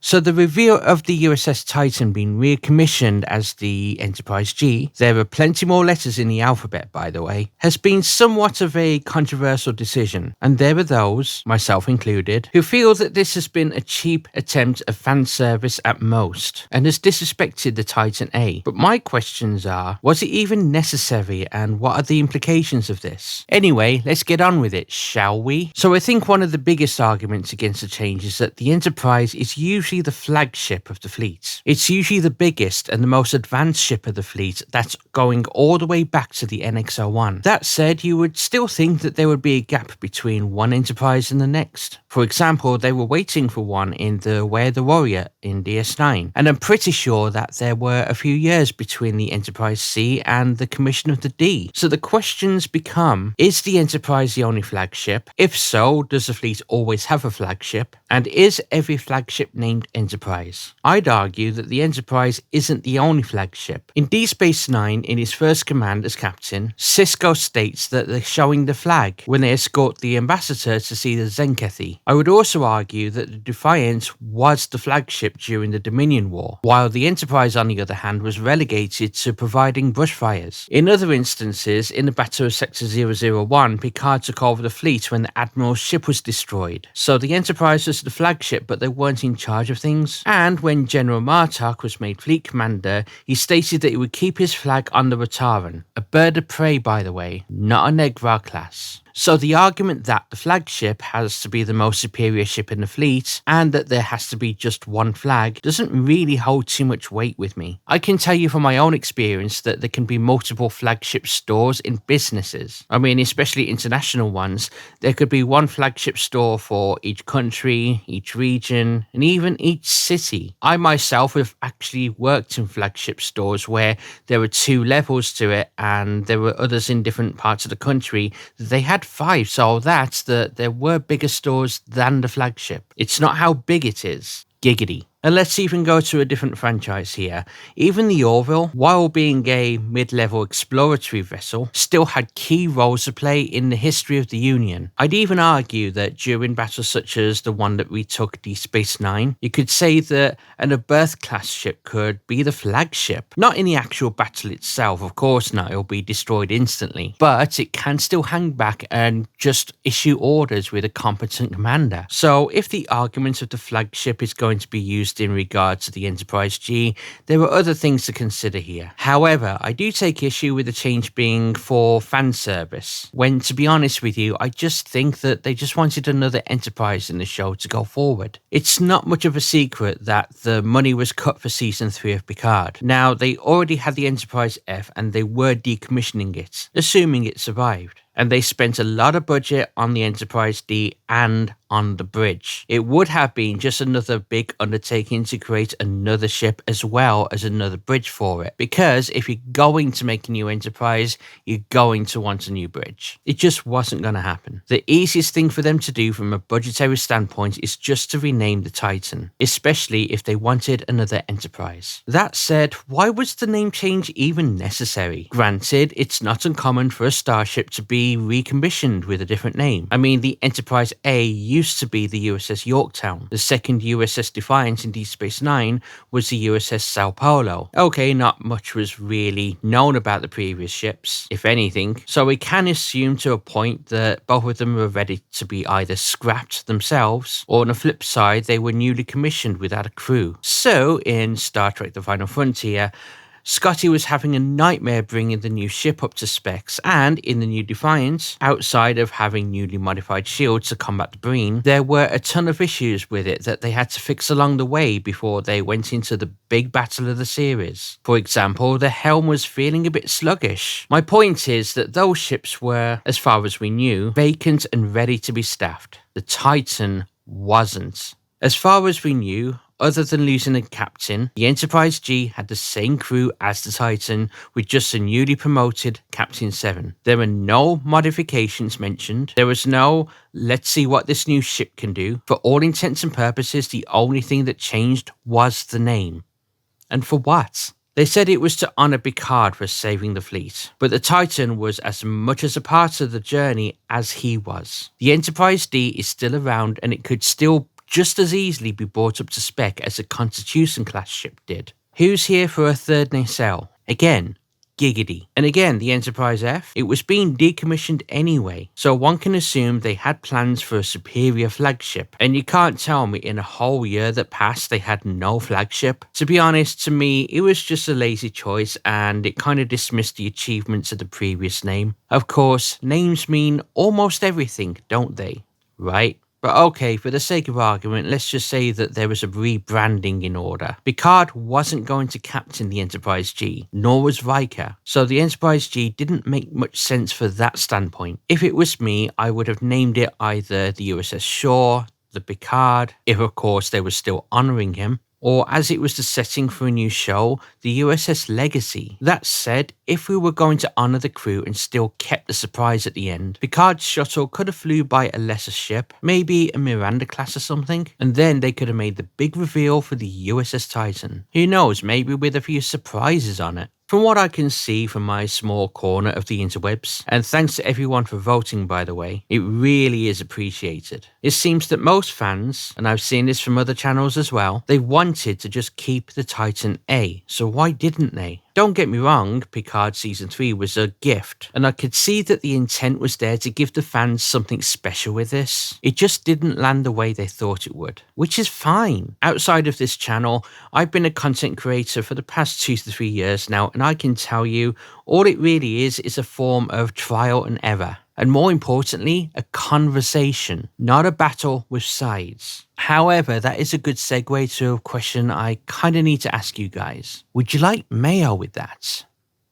So the reveal of the USS Titan being recommissioned as the Enterprise G, there are plenty more letters in the alphabet by the way, has been somewhat of a controversial decision, and there are those, myself included, who feel that this has been a cheap attempt of fan service at most, and has disrespected the Titan A. But my questions are, was it even necessary, and what are the implications of this? Anyway, let's get on with it, shall we? So I think one of the biggest arguments against the change is that the Enterprise is usually the flagship of the fleet. It's usually the biggest and the most advanced ship of the fleet that's going all the way back to the NX-01. That said, you would still think that there would be a gap between one Enterprise and the next. For example, they were waiting for one in the Where the Warrior in DS9, and I'm pretty sure that there were a few years between the Enterprise C and the commission of the D. So the questions become, is the Enterprise the only flagship? If so, does the fleet always have a flagship? And is every flagship named Enterprise? I'd argue that the Enterprise isn't the only flagship. In Deep Space Nine, in his first command as captain, Sisko states that they're showing the flag when they escort the ambassador to see the Zenkethi. I would also argue that the Defiant was the flagship during the Dominion War, while the Enterprise on the other hand was relegated to providing brush fires. In other instances, in the Battle of Sector 001, Picard took over the fleet when the Admiral's ship was destroyed. So the Enterprise was the flagship, but they weren't in charge of things. And when General Martok was made fleet commander, he stated that he would keep his flag on the Rotaran, a bird of prey by the way, not a Negra class. So the argument that the flagship has to be the most superior ship in the fleet and that there has to be just one flag doesn't really hold too much weight with me. I can tell you from my own experience that there can be multiple flagship stores in businesses. I mean, especially international ones, there could be one flagship store for each country, each region, and even each city. I myself have actually worked in flagship stores where there were 2 levels to it and there were others in different parts of the country. They had 5, so that's that there were bigger stores than the flagship. It's not how big it is. Giggity. And let's even go to a different franchise here. Even the Orville, while being a mid-level exploratory vessel, still had key roles to play in the history of the Union. I'd even argue that during battles such as the one that we took Deep Space Nine, you could say that an Aberth class ship could be the flagship. Not in the actual battle itself, of course not, it'll be destroyed instantly, but it can still hang back and just issue orders with a competent commander. So if the argument of the flagship is going to be used in regard to the Enterprise G, there are other things to consider here. However, I do take issue with the change being for fan service, when to be honest with you, I just think that they just wanted another Enterprise in the show to go forward. It's not much of a secret that the money was cut for season 3 of Picard. Now, they already had the Enterprise F and they were decommissioning it, assuming it survived. And they spent a lot of budget on the Enterprise D and on the bridge. It would have been just another big undertaking to create another ship as well as another bridge for it. Because if you're going to make a new Enterprise, you're going to want a new bridge. It just wasn't going to happen. The easiest thing for them to do from a budgetary standpoint is just to rename the Titan, especially if they wanted another Enterprise. That said, why was the name change even necessary? Granted, it's not uncommon for a starship to be recommissioned with a different name. I mean, the Enterprise A used to be the USS Yorktown. The second USS Defiant in Deep Space Nine was the USS Sao Paulo. Okay, not much was really known about the previous ships, if anything, so we can assume to a point that both of them were ready to be either scrapped themselves, or on the flip side, they were newly commissioned without a crew. So, in Star Trek The Final Frontier, Scotty was having a nightmare bringing the new ship up to specs, and in the new Defiance, outside of having newly modified shields to combat the Breen, there were a ton of issues with it that they had to fix along the way before they went into the big battle of the series. For example, the helm was feeling a bit sluggish. My point is that those ships were, as far as we knew, vacant and ready to be staffed. The Titan wasn't. As far as we knew, other than losing a captain, the Enterprise G had the same crew as the Titan, with just a newly promoted Captain 7. There were no modifications mentioned. There was no, let's see what this new ship can do. For all intents and purposes, the only thing that changed was the name. And for what? They said it was to honour Picard for saving the fleet, but the Titan was as much as a part of the journey as he was. The Enterprise D is still around and it could still just as easily be brought up to spec as a Constitution class ship did. Who's here for a third nacelle? Again, giggity. And again, the Enterprise F, it was being decommissioned anyway, so one can assume they had plans for a superior flagship. And you can't tell me in a whole year that passed they had no flagship. To be honest, to me, it was just a lazy choice and it kind of dismissed the achievements of the previous name. Of course, names mean almost everything, don't they? Right? But okay, for the sake of argument, let's just say that there was a rebranding in order. Picard wasn't going to captain the Enterprise G, nor was Riker, so the Enterprise G didn't make much sense for that standpoint. If it was me, I would have named it either the USS Shaw, the Picard, if of course they were still honouring him, or as it was the setting for a new show, the USS Legacy. That said, if we were going to honour the crew and still kept the surprise at the end, Picard's shuttle could have flew by a lesser ship, maybe a Miranda class or something, and then they could have made the big reveal for the USS Titan. Who knows, maybe with a few surprises on it. From what I can see from my small corner of the interwebs, and thanks to everyone for voting by the way, it really is appreciated. It seems that most fans, and I've seen this from other channels as well, they wanted to just keep the Titan A, so why didn't they? Don't get me wrong, Picard Season 3 was a gift, and I could see that the intent was there to give the fans something special with this. It just didn't land the way they thought it would, which is fine. Outside of this channel, I've been a content creator for the past 2 to 3 years now, and I can tell you, all it really is a form of trial and error. And more importantly, a conversation, not a battle with sides. However, that is a good segue to a question I kind of need to ask you guys. Would you like mayo with that?